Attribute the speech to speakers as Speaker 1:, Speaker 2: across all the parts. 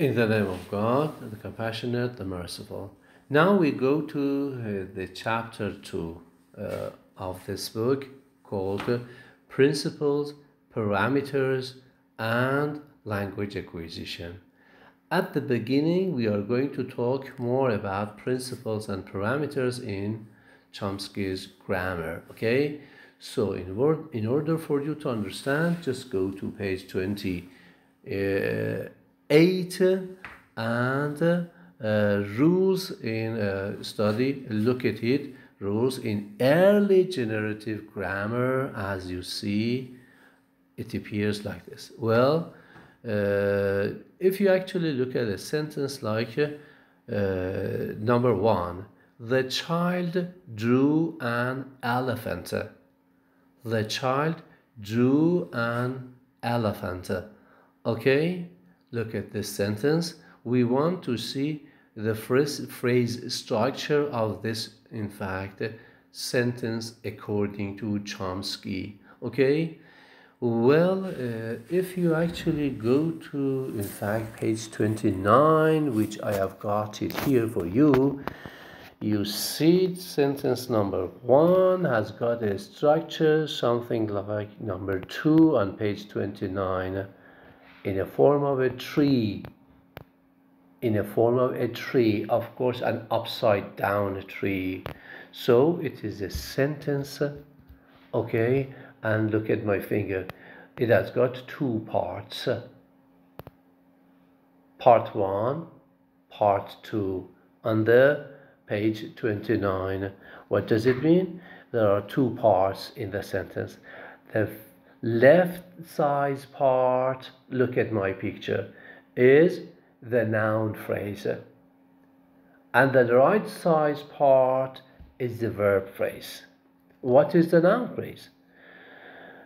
Speaker 1: In the name of God, the compassionate, the merciful. Now we go to the chapter 2 of this book called Principles, Parameters, and Language Acquisition. At the beginning, we are going to talk more about principles and parameters in Chomsky's grammar, okay? So in order for you to understand, just go to page 28 and rules in study, look at it, rules in early generative grammar. As you see, it appears like this. Well, if you actually look at a sentence like number 1, the child drew an elephant. The child drew an elephant. Okay, look at this sentence. We want to see the phrase structure of this, in fact, sentence according to Chomsky. Okay, well, if you actually go to, in fact, page 29, which I have got it here for you, you see sentence number 1 has got a structure, something like number 2 on page 29, in a form of a tree. In a form of a tree, of course, an upside down tree. So it is a sentence, okay? And look at my finger. It has got 2 parts. Part 1, part 2. On the page 29. What does it mean? There are 2 parts in the sentence. The left side part, look at my picture, is the noun phrase. And the right side part is the verb phrase. What is the noun phrase?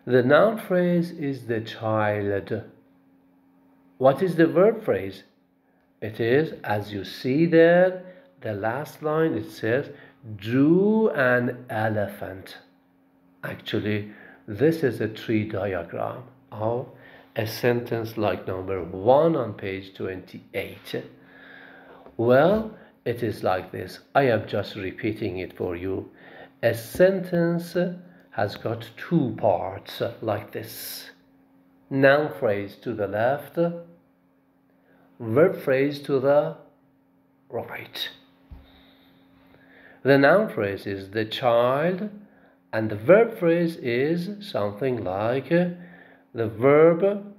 Speaker 1: The noun phrase is the child. What is the verb phrase? It is, as you see there, the last line, it says, drew an elephant. Actually, this is a tree diagram of a sentence like number 1 on page 28. Well, it is like this. I am just repeating it for you. A sentence has got 2 parts like this. Noun phrase to the left, verb phrase to the right. The noun phrase is the child, and the verb phrase is something like the verb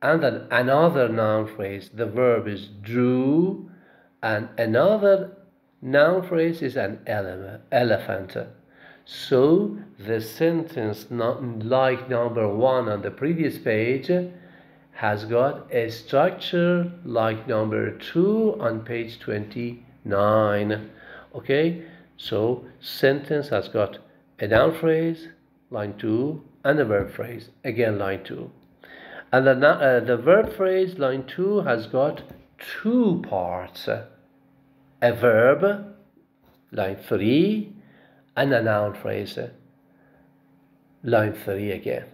Speaker 1: and another noun phrase. The verb is drew, and another noun phrase is an elephant. So the sentence, not like number 1 on the previous page, has got a structure like number 2 on page 29. Okay, so sentence has got a noun phrase, line 2, and a verb phrase, again line 2. And the verb phrase, line 2, has got 2 parts. A verb, line 3, and a noun phrase, line 3 again.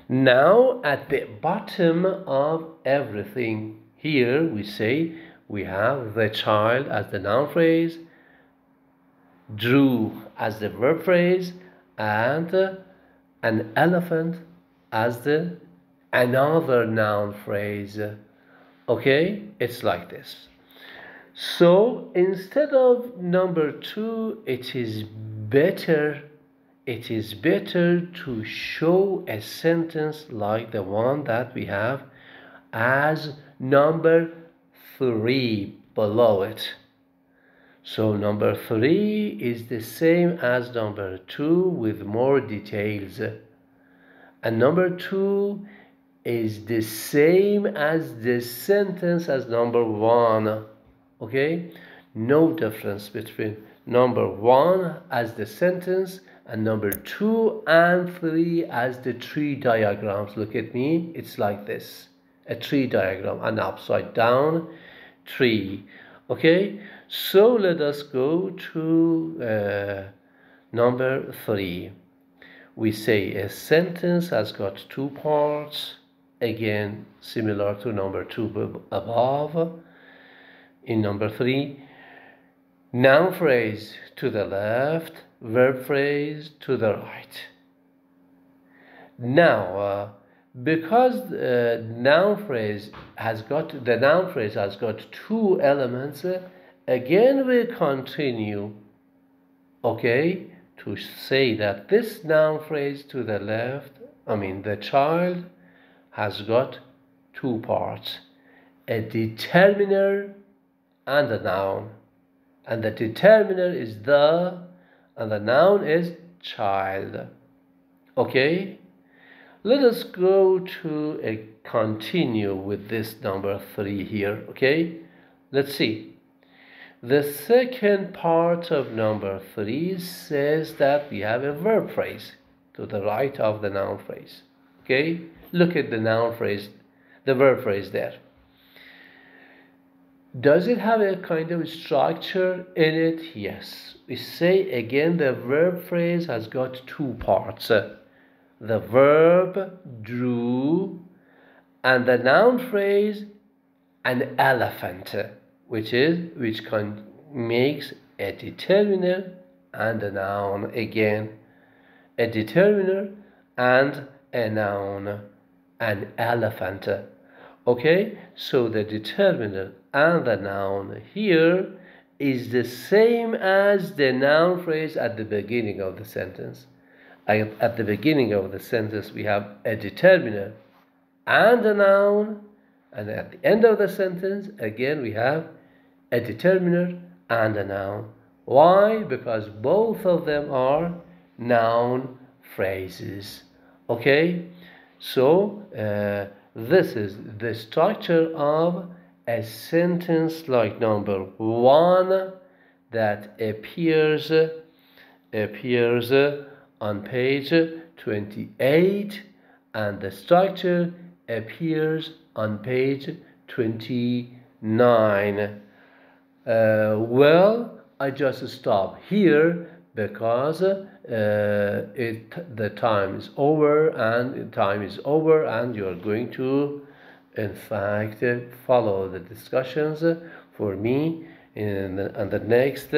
Speaker 1: Now, at the bottom of everything here, we say we have the child as the noun phrase, drew as the verb phrase, and an elephant as the another noun phrase. Okay, it's like this. So instead of number 2, it is better to show a sentence like the one that we have as number 3 below it. So number 3 is the same as number 2 with more details. And number 2 is the same as the sentence as number 1. Okay? No difference between number 1 as the sentence and number 2 and 3 as the tree diagrams. Look at me. It's like this. A tree diagram, an upside down tree. Okay? So let us go to number 3. We say a sentence has got 2 parts. again similar to number 2 above. In number 3, noun phrase to the left, verb phrase to the right. Now, because the noun phrase has got 2 elements, again we continue, okay, to say that this noun phrase to the left, the child, has got 2 parts, a determiner and a noun. And the determiner is the, and the noun is child. Okay? Let us go to continue with this number 3 here. Okay? Let's see. The second part of number 3 says that we have a verb phrase to the right of the noun phrase. Okay? Look at the noun phrase, the verb phrase there. Does it have a kind of structure in it? Yes. We say again the verb phrase has got 2 parts. The verb drew, and the noun phrase an elephant, which makes a determiner and a noun. Again, a determiner and a noun, an elephant. Okay, so the determiner and the noun here is the same as the noun phrase at the beginning of the sentence. At the beginning of the sentence we have a determiner and a noun, and at the end of the sentence again we have a determiner and a noun. Why? Because both of them are noun phrases. Okay, so this is the structure of a sentence like number 1 that appears on page 28, and the structure appears on page 29. Well, I just stop here because the time is over, and you are going to, in fact, follow the discussions for me in the next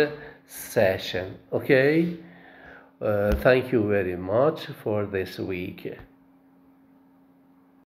Speaker 1: session. Okay, thank you very much for this week.